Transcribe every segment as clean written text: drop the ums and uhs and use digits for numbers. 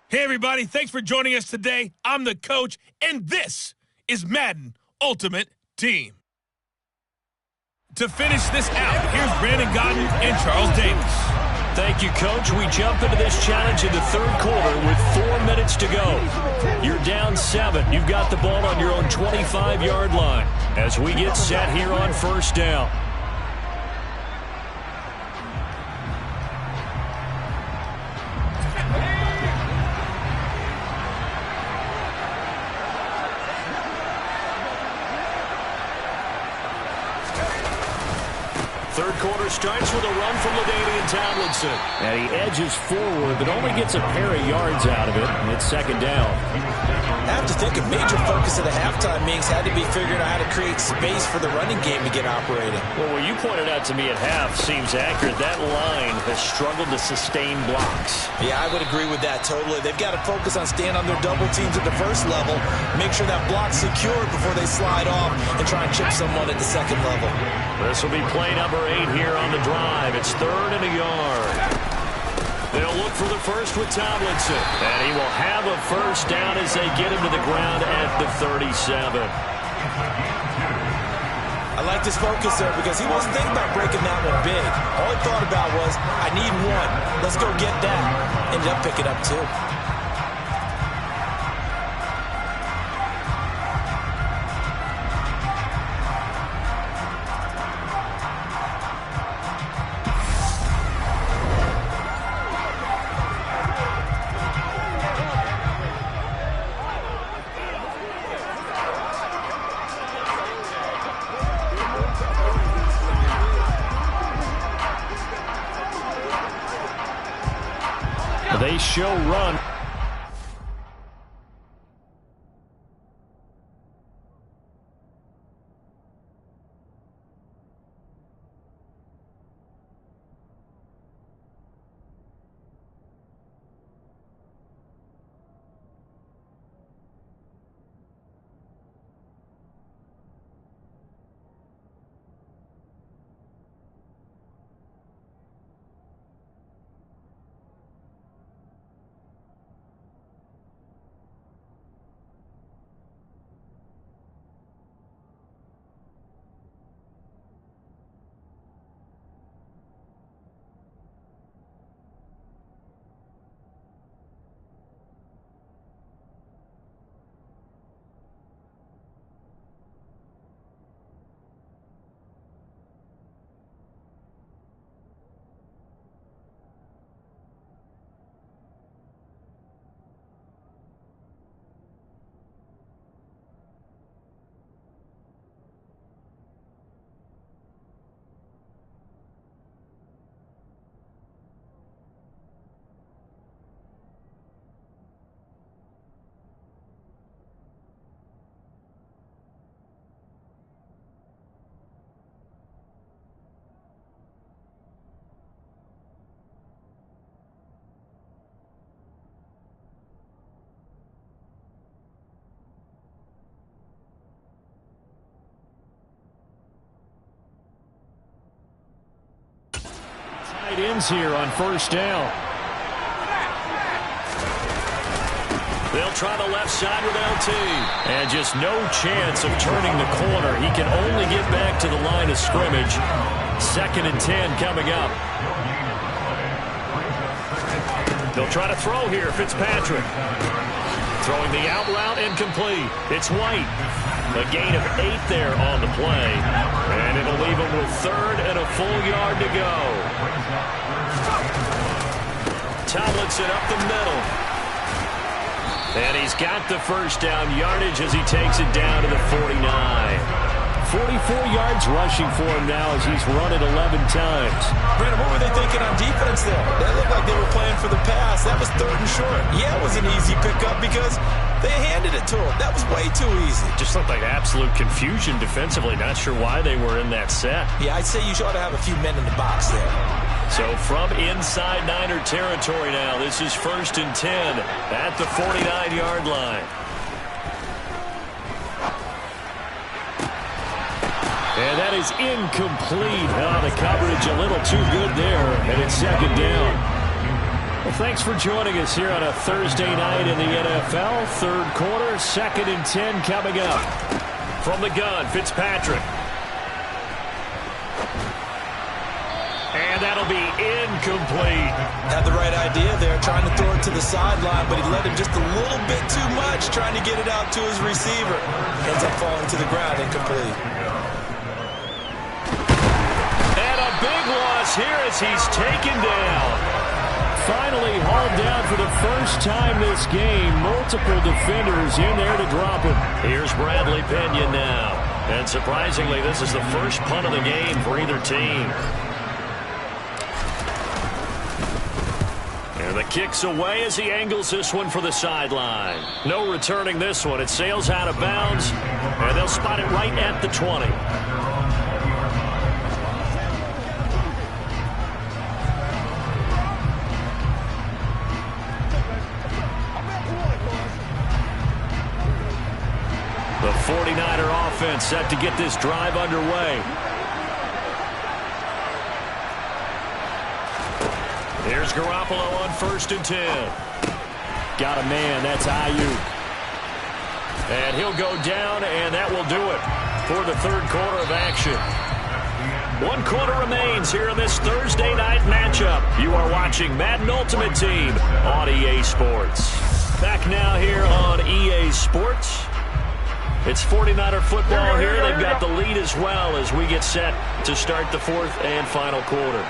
Hey, everybody. Thanks for joining us today. I'm the coach, and this is Madden Ultimate Team. To finish this out, here's Brandon Godden and Charles Davis. Thank you, Coach. We jump into this challenge in the third quarter with 4 minutes to go. You're down 7. You've got the ball on your own 25-yard line as we get set here on first down. Third quarter starts with a run from LaDainian Tomlinson. And he edges forward, but only gets a pair of yards out of it, and it's second down. I have to think a major focus of the halftime meetings had to be figuring out how to create space for the running game to get operating. Well, what you pointed out to me at half seems accurate. That line has struggled to sustain blocks. Yeah, I would agree with that totally. They've got to focus on staying on their double teams at the first level, make sure that block's secured before they slide off and try and chip someone at the second level. This will be play number 8 here on the drive. It's 3rd and a yard. They'll look for the first with Tomlinson. And he will have a first down as they get him to the ground at the 37. I like this focus there because he wasn't thinking about breaking that one big. All he thought about was, I need one. Let's go get that. Ended up picking up 2. They show run. Tight ends here on first down. They'll try the left side with LT. And just no chance of turning the corner. He can only get back to the line of scrimmage. 2nd and 10 coming up. They'll try to throw here, Fitzpatrick. Throwing the out route incomplete. It's White. A gain of 8 there on the play. And it'll leave him with 3rd and a full yard to go. Tomlinson up the middle. And he's got the first down yardage as he takes it down to the 49. 44 yards rushing for him now as he's run it 11 times. Brandon, what were they thinking on defense there? That looked like they were playing for the pass. That was 3rd and short. Yeah, it was an easy pickup because they handed it to him. That was way too easy. Just looked like absolute confusion defensively. Not sure why they were in that set. Yeah, I'd say you ought to have a few men in the box there. So from inside Niner territory now, this is 1st and 10 at the 49-yard line. And that is incomplete. The coverage a little too good there, and it's 2nd down. Well, thanks for joining us here on a Thursday night in the NFL. 3rd quarter, 2nd and 10 coming up. From the gun, Fitzpatrick. And that'll be incomplete. Had the right idea there, trying to throw it to the sideline, but he let him just a little bit too much, trying to get it out to his receiver. Ends up falling to the ground, incomplete. Big loss here as he's taken down. Finally hauled down for the first time this game. Multiple defenders in there to drop him. Here's Bradley Pinion now. And surprisingly, this is the first punt of the game for either team. And the kick's away as he angles this one for the sideline. No returning this one. It sails out of bounds, and they'll spot it right at the 20. The 49er offense set to get this drive underway. Here's Garoppolo on 1st and 10. Got a man, that's Ayuk. And he'll go down, and that will do it for the 3rd quarter of action. 1 quarter remains here in this Thursday night matchup. You are watching Madden Ultimate Team on EA Sports. Back now here on EA Sports. It's 49er football here. They've got the lead as well as we get set to start the 4th and final quarter.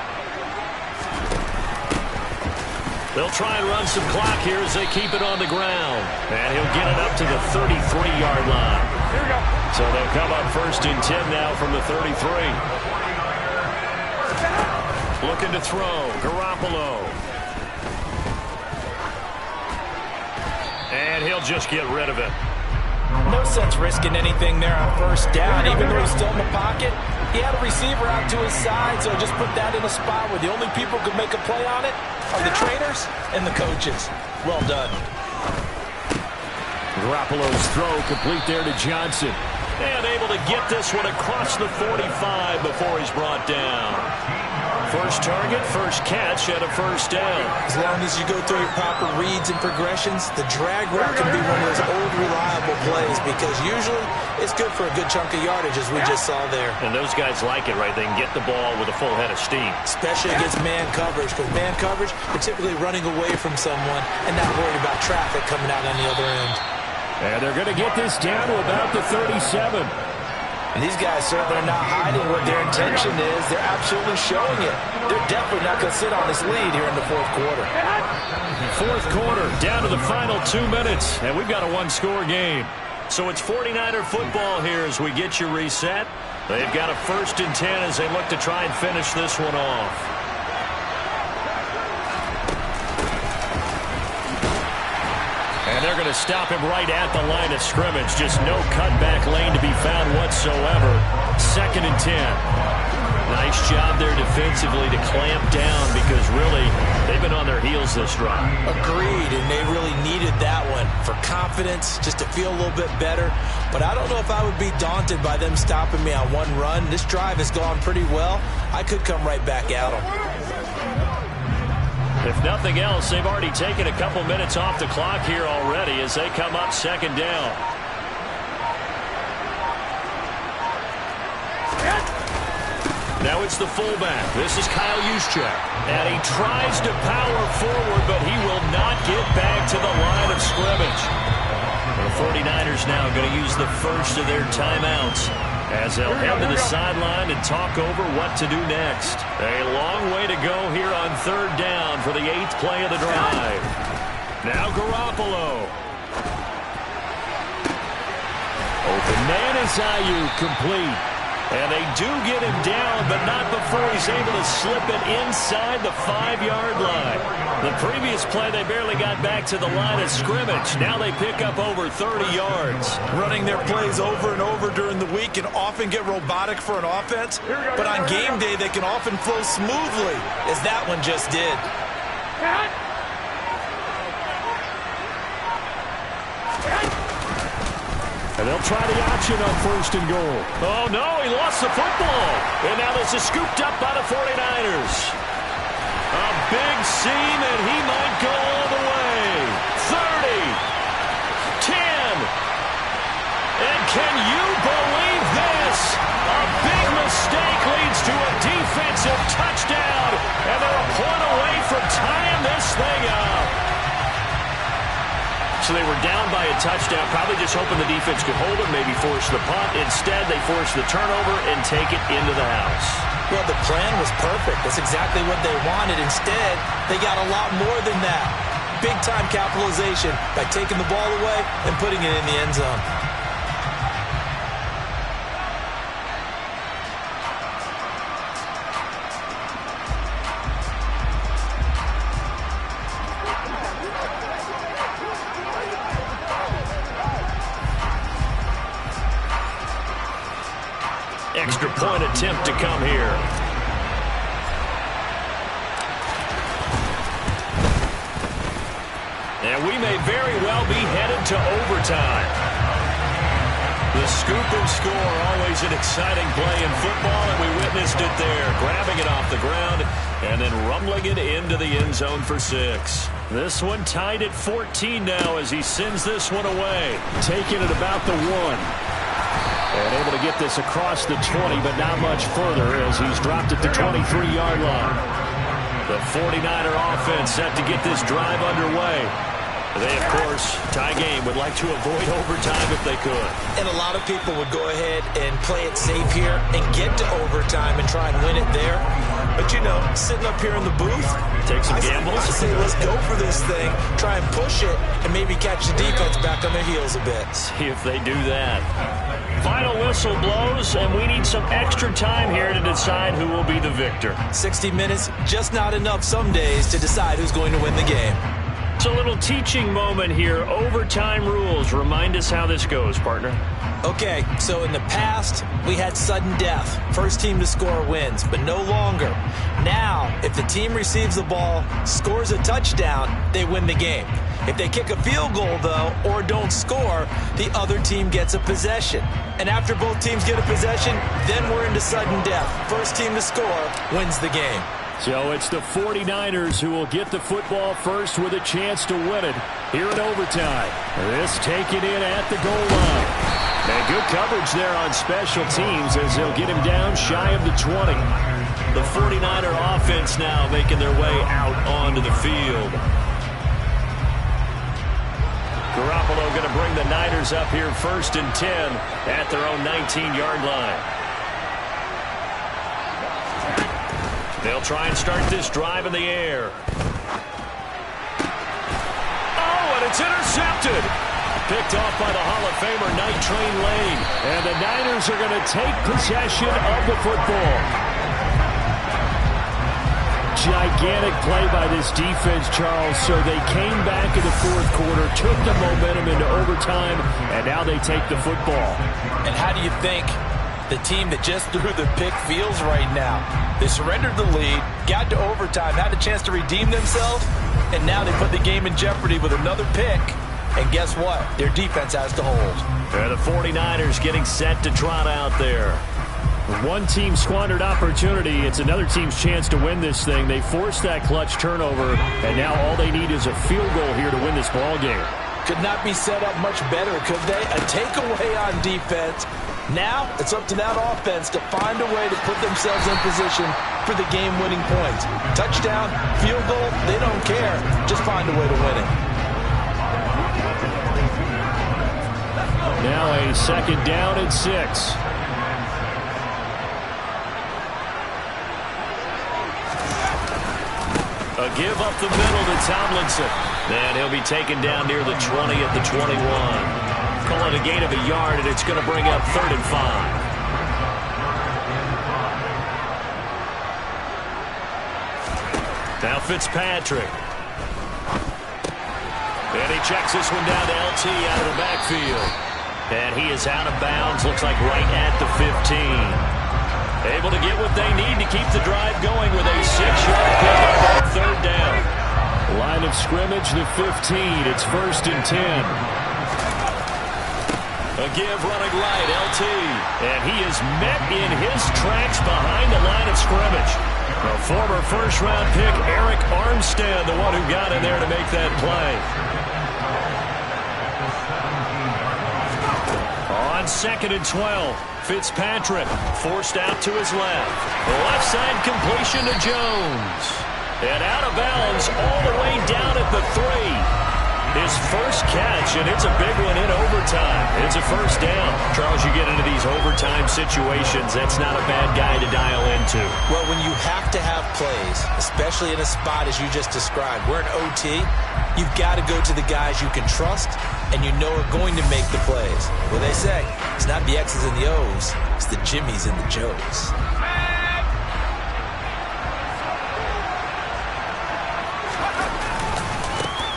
They'll try and run some clock here as they keep it on the ground. And he'll get it up to the 33-yard line. So they'll come up 1st and 10 now from the 33. Looking to throw. Garoppolo. And he'll just get rid of it. No sense risking anything there on 1st down, even though he's still in the pocket. He had a receiver out to his side, so just put that in a spot where the only people who could make a play on it are the trainers and the coaches. Well done. Garoppolo's throw complete there to Johnson. And able to get this one across the 45 before he's brought down. First target, first catch, and a 1st down. As long as you go through your proper reads and progressions, the drag route can be one of those old reliable plays because usually it's good for a good chunk of yardage as we just saw there. And those guys like it, right? They can get the ball with a full head of steam. Especially against man coverage, because man coverage, they're typically running away from someone and not worried about traffic coming out on the other end. And they're going to get this down to about the 37. And these guys certainly are not hiding what their intention is. They're absolutely showing it. They're definitely not going to sit on this lead here in the 4th quarter. 4th quarter, down to the final 2 minutes, and we've got a 1-score game. So it's 49er football here as we get you reset. They've got a 1st and 10 as they look to try and finish this one off. And they're going to stop him right at the line of scrimmage. Just no cutback lane to be found whatsoever. 2nd and 10. Nice job there defensively to clamp down because really they've been on their heels this drive. Agreed, and they really needed that one for confidence, just to feel a little bit better. But I don't know if I would be daunted by them stopping me on one run. This drive has gone pretty well. I could come right back at them. If nothing else, they've already taken a couple minutes off the clock here already as they come up 2nd down. Now it's the fullback. This is Kyle Juszczyk. And he tries to power forward, but he will not get back to the line of scrimmage. The 49ers now going to use the first of their timeouts as they'll head to the sideline and talk over what to do next. A long way to go here on third down for the 8th play of the drive. Now Garoppolo. Open man is Ayuk, complete. And they do get him down, but not before he's able to slip it inside the 5-yard line. The previous play, they barely got back to the line of scrimmage. Now they pick up over 30 yards. Running their plays over and over during the week can often get robotic for an offense, but on game day, they can often flow smoothly, as that one just did. And they'll try the option on 1st and goal. Oh, no, he lost the football. And now this is scooped up by the 49ers. A big seam, and he might go all the way. 30. 10. And can you believe this? A big mistake leads to a defensive touchdown. And they're a point away from tying this thing up. So they were down by a touchdown, probably just hoping the defense could hold it, maybe force the punt. Instead, they forced the turnover and take it into the house. Well, the plan was perfect. That's exactly what they wanted. Instead, they got a lot more than that. Big-time capitalization by taking the ball away and putting it in the end zone. Extra point attempt to come here. And we may very well be headed to overtime. The scoop and score, always an exciting play in football, and we witnessed it there. Grabbing it off the ground and then rumbling it into the end zone for 6. This one tied at 14 now as he sends this one away. Taking it about the 1. And able to get this across the 20, but not much further as he's dropped it to 23-yard line. The 49er offense set to get this drive underway. They, of course, tie game, would like to avoid overtime if they could. And a lot of people would go ahead and play it safe here and get to overtime and try and win it there. But, you know, sitting up here in the booth, take some gambles. I say let's go for this thing, try and push it, and maybe catch the defense back on their heels a bit. See if they do that. Final whistle blows, and we need some extra time here to decide who will be the victor. 60 minutes, just not enough some days to decide who's going to win the game. It's a little teaching moment here. Overtime rules. Remind us how this goes, partner. Okay, so in the past, we had sudden death. First team to score wins, but no longer. Now, if the team receives the ball, scores a touchdown, they win the game. If they kick a field goal, though, or don't score, the other team gets a possession. And after both teams get a possession, then we're into sudden death. First team to score wins the game. So it's the 49ers who will get the football first with a chance to win it here in overtime. This taken in at the goal line. And good coverage there on special teams as they'll get him down shy of the 20. The 49er offense now making their way out onto the field. Garoppolo going to bring the Niners up here 1st and 10 at their own 19-yard line. They'll try and start this drive in the air. Oh, and it's intercepted. Picked off by the Hall of Famer Night Train Lane. And the Niners are going to take possession of the football. Gigantic play by this defense, Charles. So they came back in the 4th quarter, took the momentum into overtime, and now they take the football. And how do you think the team that just threw the pick feels right now? They surrendered the lead, got to overtime, had a chance to redeem themselves, and now they put the game in jeopardy with another pick. And guess what? Their defense has to hold. And the 49ers getting set to trot out there. One team squandered opportunity. It's another team's chance to win this thing. They forced that clutch turnover, and now all they need is a field goal here to win this ball game. Could not be set up much better, could they? A takeaway on defense, Now it's up to that offense to find a way to put themselves in position for the game-winning points. Touchdown, field goal, they don't care. Just find a way to win it. Now a 2nd down and 6. A give up the middle to Tomlinson. And he'll be taken down near the 20 at the 21. Call it a gain of a yard, and it's going to bring up 3rd and 5. Now Fitzpatrick. And he checks this one down to LT out of the backfield. And he is out of bounds, looks like right at the 15. Able to get what they need to keep the drive going with a 6-yard pickup on 3rd down. Line of scrimmage, the 15. It's 1st and 10. A give running light, LT. And he is met in his tracks behind the line of scrimmage. A former first-round pick, Eric Armstead, the one who got in there to make that play. On 2nd and 12, Fitzpatrick forced out to his left. Left side completion to Jones. And out of bounds all the way down at the 3. His first catch, and it's a big one in overtime. It's a 1st down. Charles, you get into these overtime situations, that's not a bad guy to dial into. Well, when you have to have plays, especially in a spot as you just described, we're in OT, you've got to go to the guys you can trust and you know are going to make the plays. Well, they say, it's not the X's and the O's, it's the Jimmys and the Joes.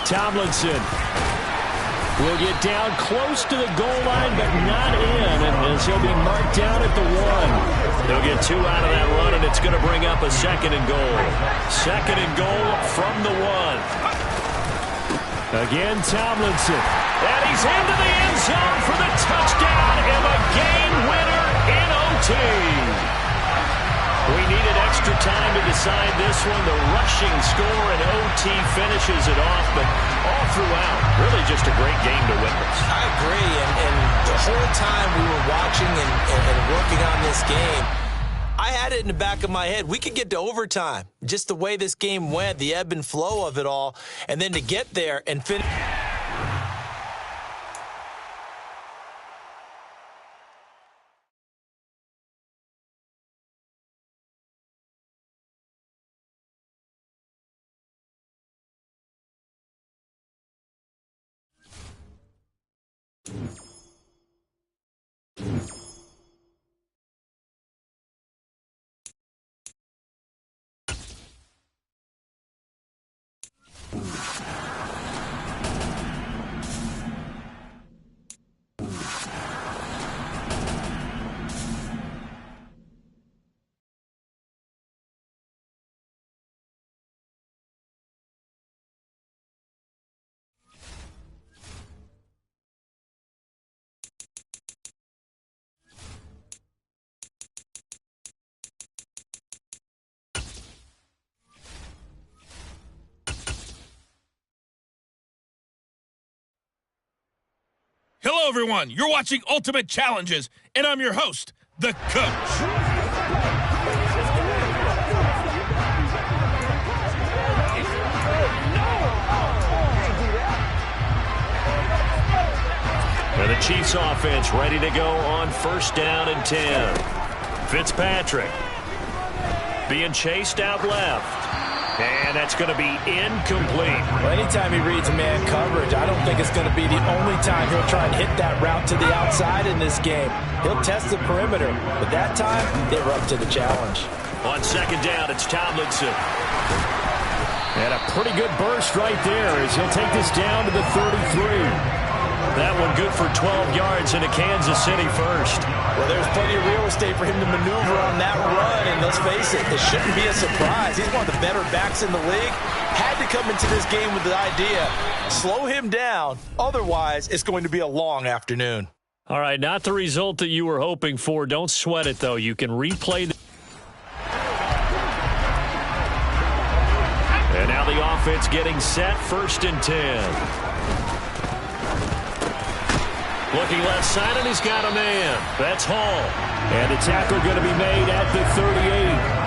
Tomlinson will get down close to the goal line, but not in, and as he'll be marked down at the 1. They'll get 2 out of that run, and it's going to bring up a 2nd and goal. 2nd and goal from the 1. Again, Tomlinson. And he's into the end zone for the touchdown and a game winner in OT. We needed extra time to decide this one. The rushing score and OT finishes it off, but all throughout, really just a great game to witness. I agree, and the whole time we were watching and working on this game, I had it in the back of my head. We could get to overtime. Just the way this game went, the ebb and flow of it all, and then to get there and finish. Hello, everyone. You're watching Ultimate Challenges, and I'm your host, the Coach. And the Chiefs offense ready to go on 1st down and 10. Fitzpatrick being chased out left. And that's going to be incomplete. Well, anytime he reads man coverage, I don't think it's going to be the only time he'll try and hit that route to the outside in this game. He'll test the perimeter, but that time, they were up to the challenge. On 2nd down, it's Tomlinson. And a pretty good burst right there as he'll take this down to the 33. That one good for 12 yards into Kansas City 1st. Well, there's plenty of real estate for him to maneuver on that run, and let's face it, this shouldn't be a surprise. He's one of the better backs in the league. Had to come into this game with the idea, slow him down, otherwise it's going to be a long afternoon. All right, not the result that you were hoping for. Don't sweat it, though. You can replay the... And now the offense getting set, 1st and 10. Looking left side, and he's got a man. That's Hall. And the tackle going to be made at the 38.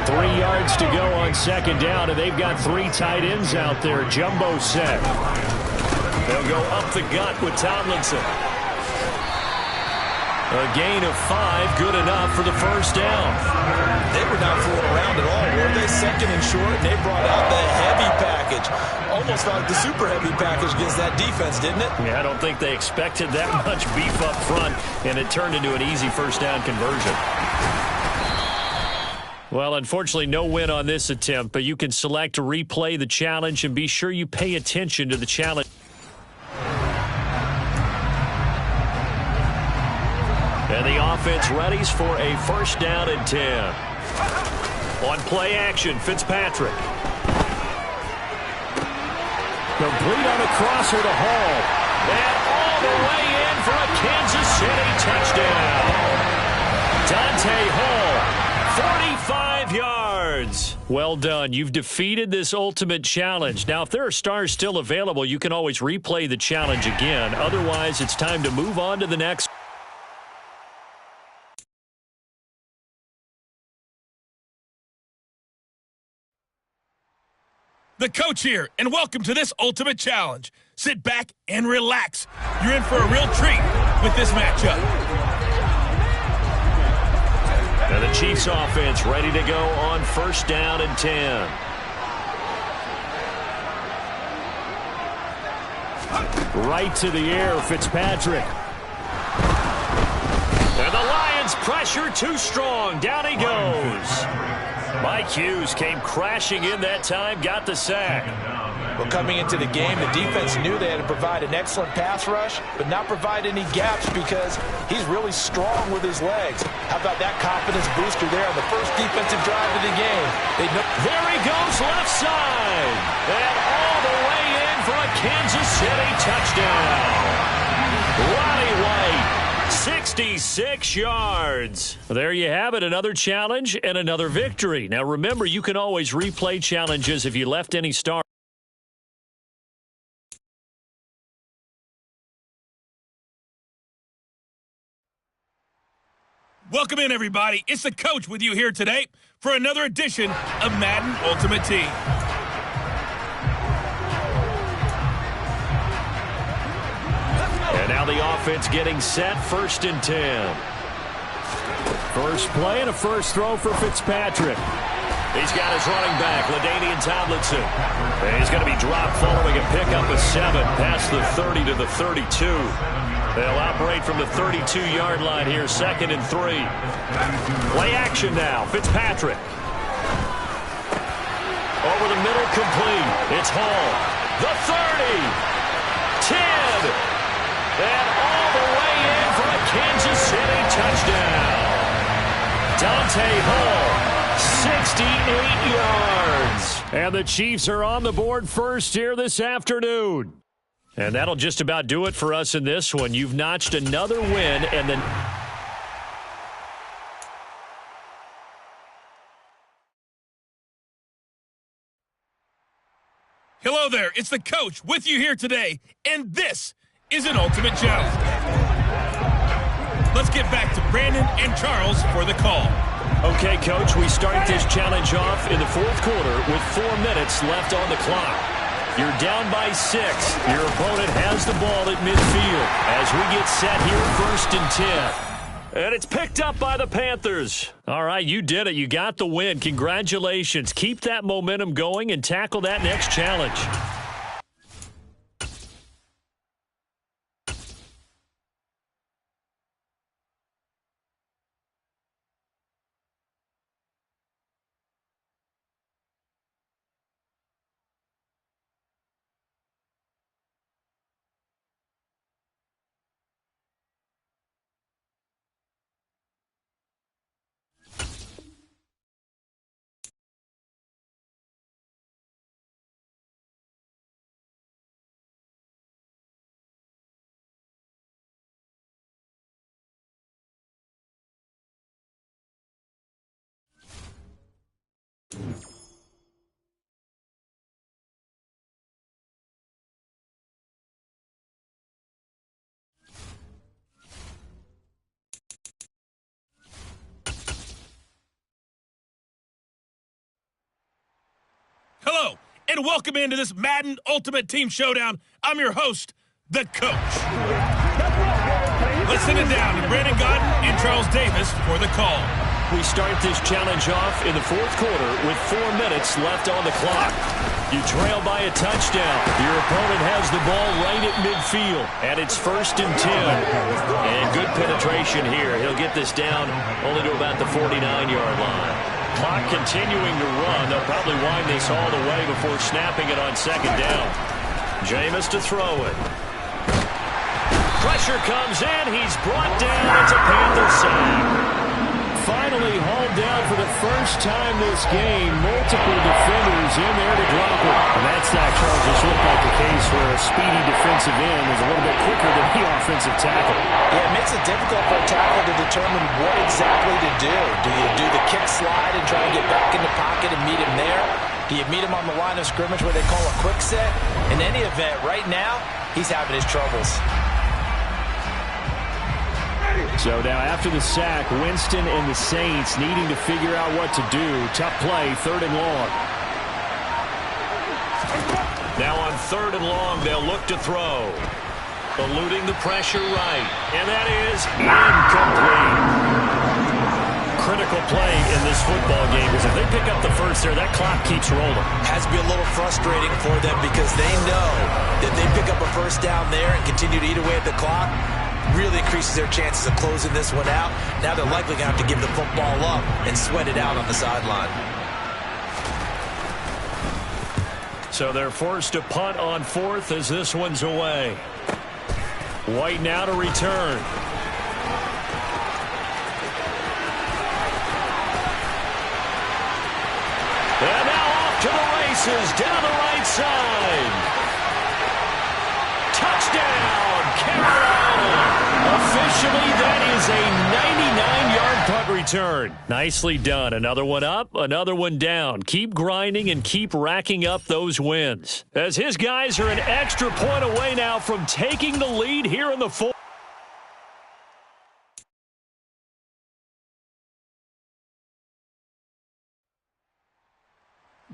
3 yards to go on second down, and they've got 3 tight ends out there. Jumbo set. They'll go up the gut with Tomlinson. A gain of 5, good enough for the first down. They were not fooling around at all, were they? Second and short, and they brought out the heavy package. Almost like the super heavy package against that defense, didn't it? Yeah, I don't think they expected that much beef up front, and it turned into an easy first down conversion. Well, unfortunately, no win on this attempt, but you can select to replay the challenge and be sure you pay attention to the challenge. And the offense readies for a first down and 10. On play action, Fitzpatrick. Complete on a crosser to Hall. And all the way in for a Kansas City touchdown. Dante Hall, 45 yards. Well done. You've defeated this ultimate challenge. Now, if there are stars still available, you can always replay the challenge again. Otherwise, it's time to move on to the next. The coach here, and welcome to this ultimate challenge. Sit back and relax. You're in for a real treat with this matchup. And the Chiefs offense ready to go on first down and 10. Right to the air, Fitzpatrick. And the Lions pressure too strong. Down he goes. Mike Hughes came crashing in that time, got the sack. Well, coming into the game, the defense knew they had to provide an excellent pass rush, but not provide any gaps because he's really strong with his legs. How about that confidence booster there on the first defensive drive of the game? There he goes, left side. And all the way in for a Kansas City touchdown. Ronnie White. 66 yards. There you have it, another challenge and another victory. Now remember, you can always replay challenges if you left any star. Welcome in, everybody. It's the coach with you here today for another edition of Madden Ultimate Team. And now the offense getting set, first and 10. First play and a first throw for Fitzpatrick. He's got his running back, LaDainian Tomlinson. And he's going to be dropped following a pickup of 7 past the 30 to the 32. They'll operate from the 32-yard line here, second and 3. Play action now, Fitzpatrick. Over the middle, complete. It's Hall. The 30. 10. And all the way in for a Kansas City touchdown. Dante Hall, 68 yards. And the Chiefs are on the board first here this afternoon. And that'll just about do it for us in this one. You've notched another win, and then Hello there, it's the coach with you here today, and this is an ultimate challenge. Let's get back to Brandon and Charles for the call. Okay, Coach, we start this challenge off in the fourth quarter with 4 minutes left on the clock. You're down by 6. Your opponent has the ball at midfield as we get set here, first and 10. And it's picked up by the Panthers. All right, you did it. You got the win. Congratulations. Keep that momentum going and tackle that next challenge. Hello, and welcome into this Madden Ultimate Team Showdown. I'm your host, the Coach. Let's send it down to Brandon Godden and Charles Davis for the call. We start this challenge off in the fourth quarter with 4 minutes left on the clock. You trail by a touchdown. Your opponent has the ball right at midfield, and it's 1st and 10. And good penetration here. He'll get this down only to about the 49-yard line. Clock continuing to run. They'll probably wind this all the way before snapping it on 2nd down. Jameis to throw it. Pressure comes in. He's brought down. It's a Panther sack. Finally hauled down for the first time this game. Multiple defenders in there to drop it. And that sack, Charles, just looked like the case where a speedy defensive end is a little bit quicker than the offensive tackle. Yeah, it makes it difficult for a tackle to determine what exactly to do. Do you do the kick slide and try to get back in the pocket and meet him there? Do you meet him on the line of scrimmage where they call a quick set? In any event, right now, he's having his troubles. So now after the sack, Winston and the Saints needing to figure out what to do. Tough play, 3rd and long. Now on 3rd and long, they'll look to throw. Eluding the pressure right. And that is incomplete. Critical play in this football game because if they pick up the first there, that clock keeps rolling. Has to be a little frustrating for them because they know that they pick up a first down there and continue to eat away at the clock. Really increases their chances of closing this one out. Now they're likely going to have to give the football up and sweat it out on the sideline. So they're forced to punt on 4th as this one's away. White now to return. And now off to the races down the right side. Touchdown, Carolina. Officially, that is a 99-yard punt return. Nicely done. Another one up, another one down. Keep grinding and keep racking up those wins. As his guys are an extra point away now from taking the lead here in the fourth.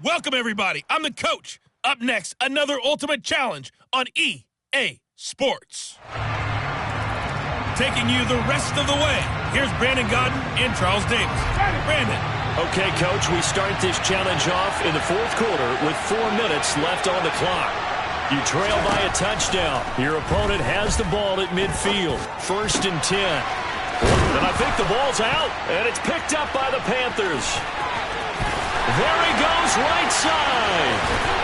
Welcome, everybody. I'm the Coach. Up next, another Ultimate Challenge on EA Sports. Taking you the rest of the way, here's Brandon Godden and Charles Davis. Brandon. Okay, Coach, we start this challenge off in the fourth quarter with 4 minutes left on the clock. You trail by a touchdown. Your opponent has the ball at midfield. 1st and 10. And I think the ball's out, and it's picked up by the Panthers. There he goes, right side.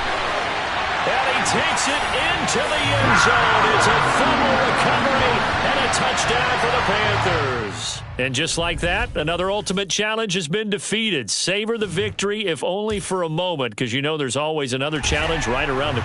And he takes it into the end zone. It's a fumble recovery and a touchdown for the Panthers. And just like that, another Ultimate Challenge has been defeated. Savor the victory, if only for a moment, because you know there's always another challenge right around the...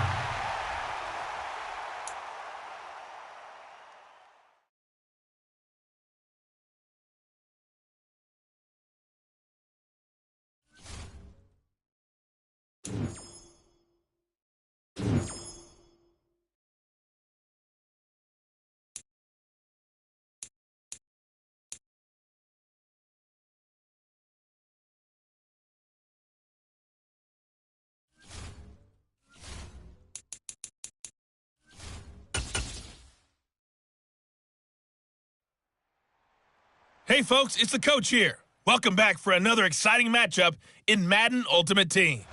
Hey, folks, it's the Coach here. Welcome back for another exciting matchup in Madden Ultimate Team.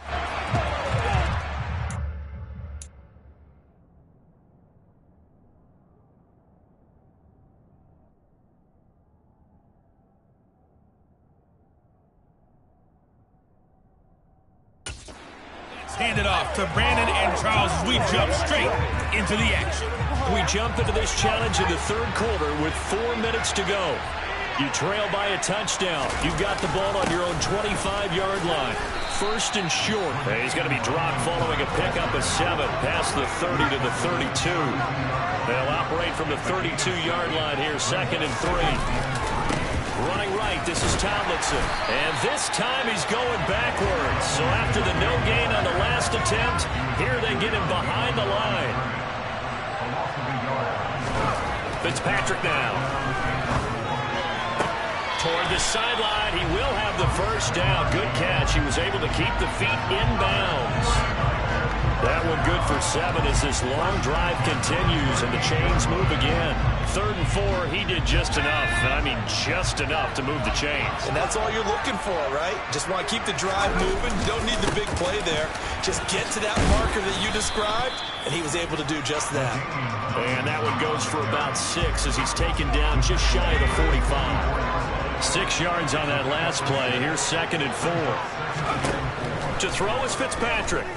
Hand it off to Brandon and Charles as we jump straight into the action. We jump into this challenge in the third quarter with 4 minutes to go. You trail by a touchdown. You've got the ball on your own 25-yard line. 1st and short. And he's going to be dropped following a pickup of 7 past the 30 to the 32. They'll operate from the 32-yard line here, 2nd and 3. Running right, this is Tomlinson. And this time he's going backwards. So after the no gain on the last attempt, here they get him behind the line. Fitzpatrick now. Toward the sideline, he will have the first down. Good catch. He was able to keep the feet in bounds. That one good for 7 as this long drive continues and the chains move again. 3rd and 4, he did just enough, and I mean just enough to move the chains. And that's all you're looking for, right? Just want to keep the drive moving. You don't need the big play there. Just get to that marker that you described, and he was able to do just that. And that one goes for about 6 as he's taken down just shy of the 45. 6 yards on that last play. Here's 2nd and 4. To throw is Fitzpatrick.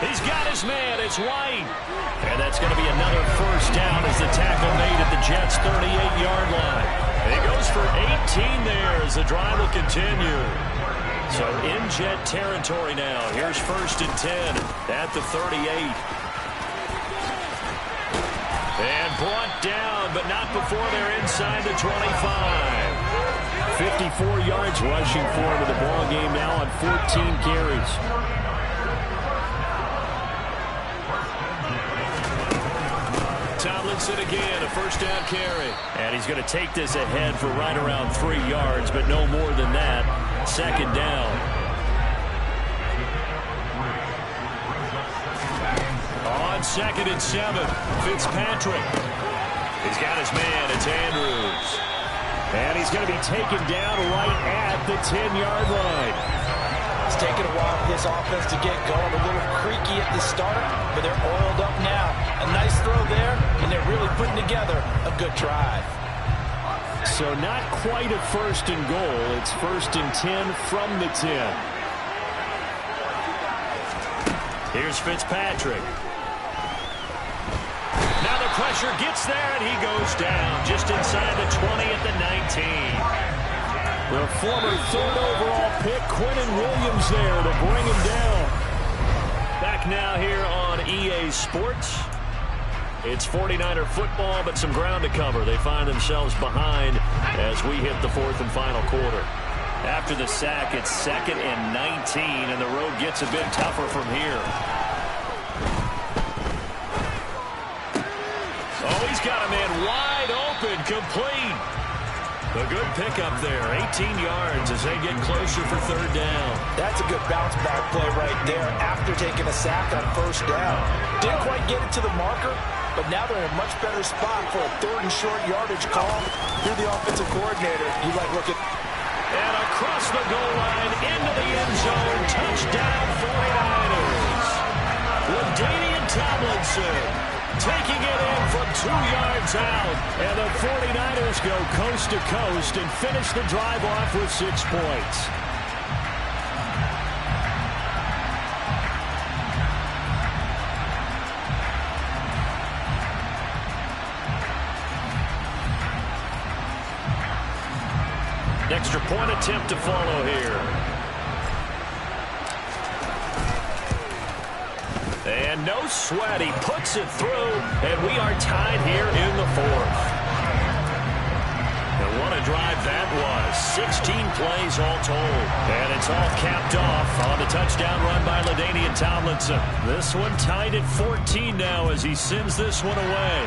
He's got his man. It's White. And that's going to be another first down as the tackle made at the Jets' 38-yard line. And he goes for 18 there as the drive will continue. So in Jet territory now. Here's 1st and 10 at the 38. And brought down, but not before they're inside the 25. 54 yards rushing for him in the ball game now on 14 carries. Tomlinson again, a first down carry. And he's going to take this ahead for right around 3 yards, but no more than that. 2nd down. On 2nd and 7, Fitzpatrick. He's got his man, it's Andrews. And he's going to be taken down right at the 10-yard line. It's taken a while for this offense to get going. A little creaky at the start, but they're oiled up now. A nice throw there, and they're really putting together a good drive. So not quite a 1st and goal. It's 1st and 10 from the 10. Here's Fitzpatrick. Now the pressure gets there, and he goes down just inside the 20 at the 19. The former 3rd overall pick, Quentin Williams, there to bring him down. Back now here on EA Sports. It's 49er football, but some ground to cover. They find themselves behind as we hit the 4th and final quarter. After the sack, it's 2nd and 19, and the road gets a bit tougher from here. Oh, he's got a man wide open, complete. A good pickup there, 18 yards as they get closer for 3rd down. That's a good bounce back play right there after taking a sack on 1st down. Didn't quite get it to the marker, but now they're in a much better spot for a 3rd and short yardage call. You're the offensive coordinator. You like looking. And across the goal line, into the end zone, touchdown 49ers. LaDainian Tomlinson taking it in from 2 yards out. And the 49ers go coast to coast and finish the drive off with 6 points. Extra point attempt to follow here. And no sweat, he puts it through, and we are tied here in the 4th. And what a drive that was. 16 plays all told. And it's all capped off on the touchdown run by LaDainian Tomlinson. This one tied at 14 now as he sends this one away.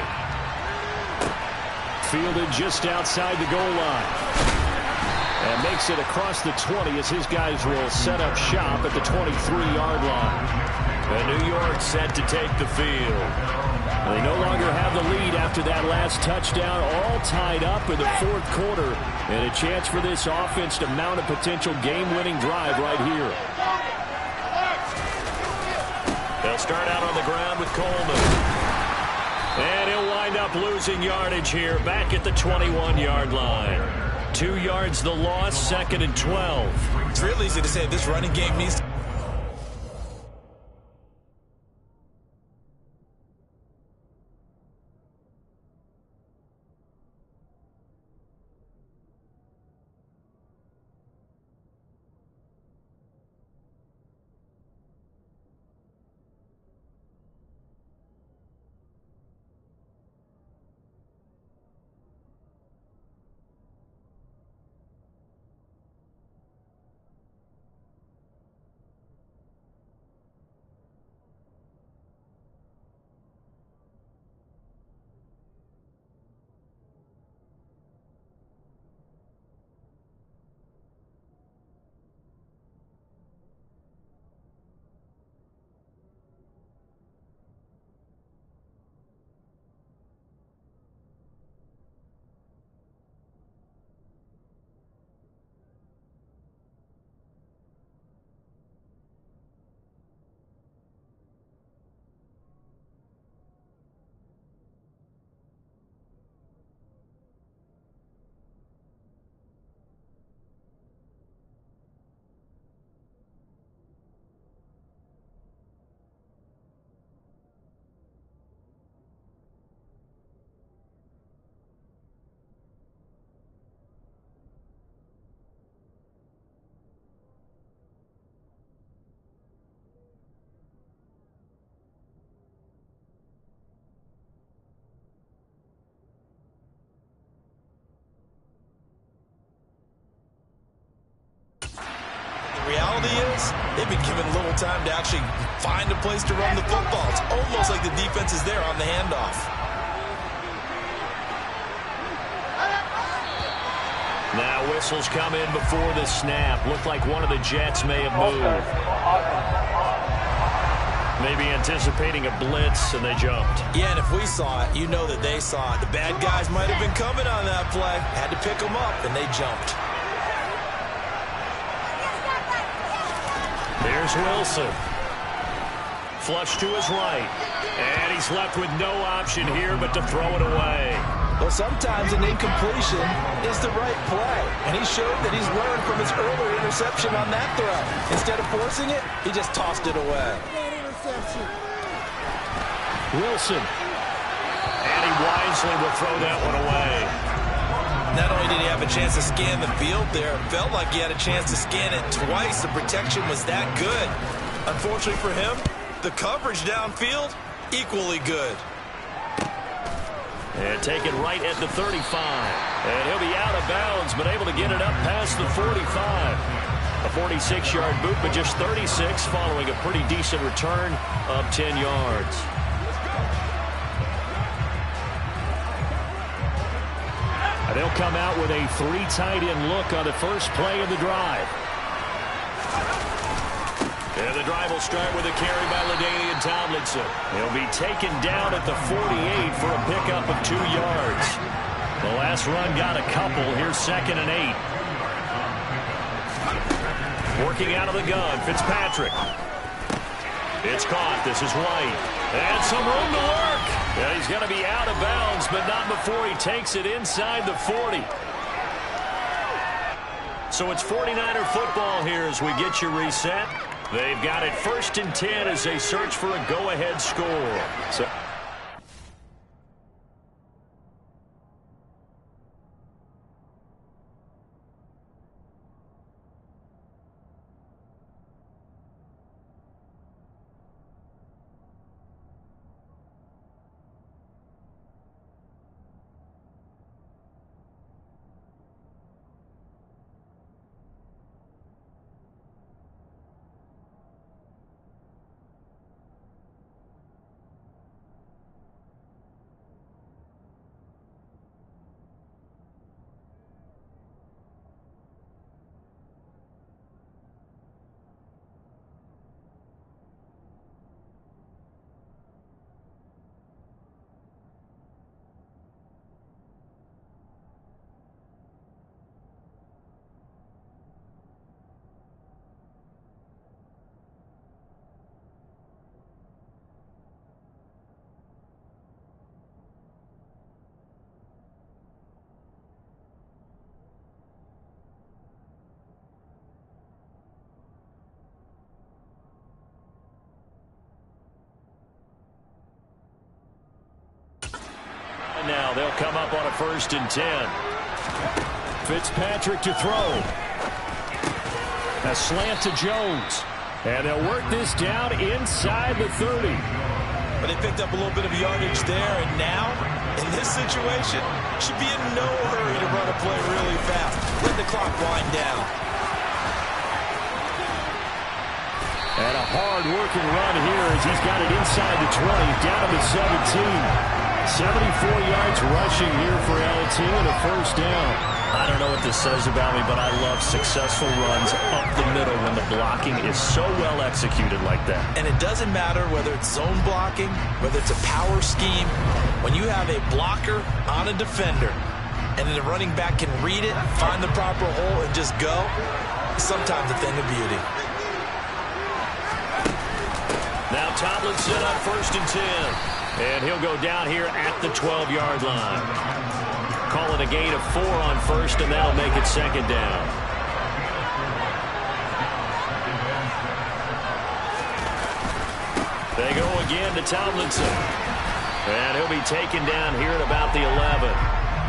Fielded just outside the goal line. And makes it across the 20 as his guys will set up shop at the 23-yard line. And New York set to take the field. They no longer have the lead after that last touchdown, all tied up in the 4th quarter. And a chance for this offense to mount a potential game-winning drive right here. They'll start out on the ground with Coleman. And he'll wind up losing yardage here back at the 21-yard line. 2 yards the loss, 2nd and 12. It's real easy to say this running game needs to is, they've been given little time to actually find a place to run the football. It's almost like the defense is there on the handoff. Now whistles come in before the snap. Looked like one of the Jets may have moved. Maybe anticipating a blitz, and they jumped. Yeah, and if we saw it, you know that they saw it. The bad guys might have been coming on that play. Had to pick them up, and they jumped. Here's Wilson. Flush to his right. And he's left with no option here but to throw it away. Well, sometimes an incompletion is the right play. And he showed that he's learned from his earlier interception on that throw. Instead of forcing it, he just tossed it away. Wilson. And he wisely will throw that one away. Not only did he have a chance to scan the field there, it felt like he had a chance to scan it twice. The protection was that good. Unfortunately for him, the coverage downfield, equally good. And taken right at the 35. And he'll be out of bounds, but able to get it up past the 45. A 46-yard boot, but just 36 following a pretty decent return of 10 yards. And they'll come out with a 3 tight end look on the first play of the drive. And the drive will start with a carry by LaDainian Tomlinson. He'll be taken down at the 48 for a pickup of 2 yards. The last run got a couple. Here's 2nd and 8. Working out of the gun, Fitzpatrick. It's caught. This is White. And some room to work. Yeah, he's going to be out of bounds, but not before he takes it inside the 40. So it's 49er football here as we get you reset. They've got it 1st and 10 as they search for a go-ahead score. So now they'll come up on a 1st and 10. Fitzpatrick to throw. A slant to Jones. And they'll work this down inside the 30. But they picked up a little bit of yardage there, and now, in this situation, should be in no hurry to run a play really fast. Let the clock wind down. And a hard-working run here as he's got it inside the 20, down to the 17. 74 yards rushing here for LT and a 1st down. I don't know what this says about me, but I love successful runs up the middle when the blocking is so well executed like that. And it doesn't matter whether it's zone blocking, whether it's a power scheme. When you have a blocker on a defender, and then the running back can read it, find the proper hole, and just go, it's sometimes a thing of beauty. Now Tomlinson on 1st and 10. And he'll go down here at the 12-yard line. Call it a gain of 4 on 1st, and that'll make it 2nd down. They go again to Tomlinson. And he'll be taken down here at about the 11.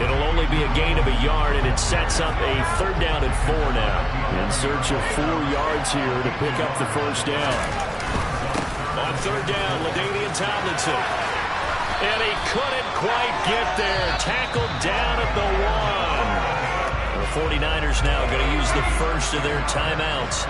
It'll only be a gain of a yard, and it sets up a 3rd down and 4 now. In search of 4 yards here to pick up the 1st down. On 3rd down, LaDainian Tomlinson. And he couldn't quite get there. Tackled down at the 1. The 49ers now going to use the first of their timeouts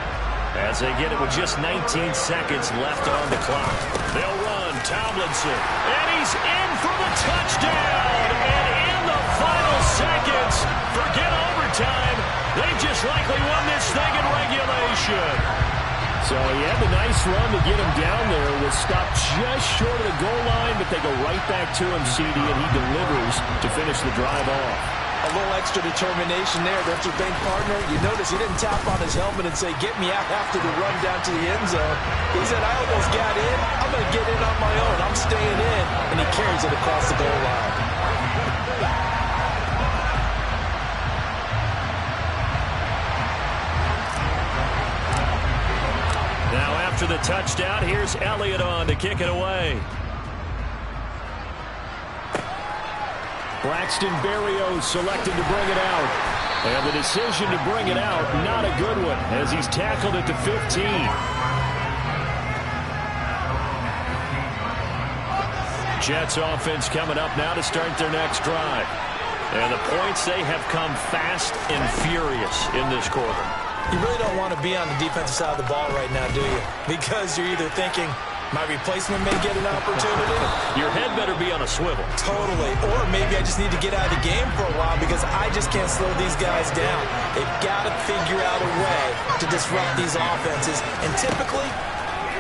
as they get it with just 19 seconds left on the clock. They'll run Tomlinson, and he's in for the touchdown. And in the final seconds, forget overtime, they just likely won this thing in regulation. So he had the nice run to get him down there. Was stopped just short of the goal line, but they go right back to him, CD, and he delivers to finish the drive off. A little extra determination there. That's your bank partner. You notice he didn't tap on his helmet and say, get me out after the run down to the end zone. He said, I almost got in. I'm going to get in on my own. I'm staying in. And he carries it across the goal line. Now after the touchdown, here's Elliott on to kick it away. Braxton Berrios selected to bring it out. And the decision to bring it out, not a good one, as he's tackled at the 15. Jets offense coming up now to start their next drive. And the points, they have come fast and furious in this quarter. You really don't want to be on the defensive side of the ball right now, do you? Because you're either thinking, my replacement may get an opportunity. Your head better be on a swivel. Totally. Or maybe I just need to get out of the game for a while because I just can't slow these guys down. They've got to figure out a way to disrupt these offenses. And typically,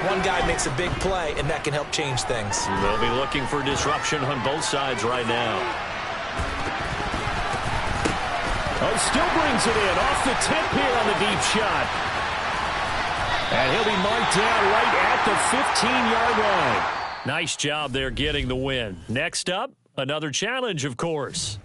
one guy makes a big play, and that can help change things. They'll be looking for disruption on both sides right now. Oh, still brings it in off the tip here on the deep shot. And he'll be marked down right at the 15-yard line. Nice job there getting the win. Next up, another challenge, of course.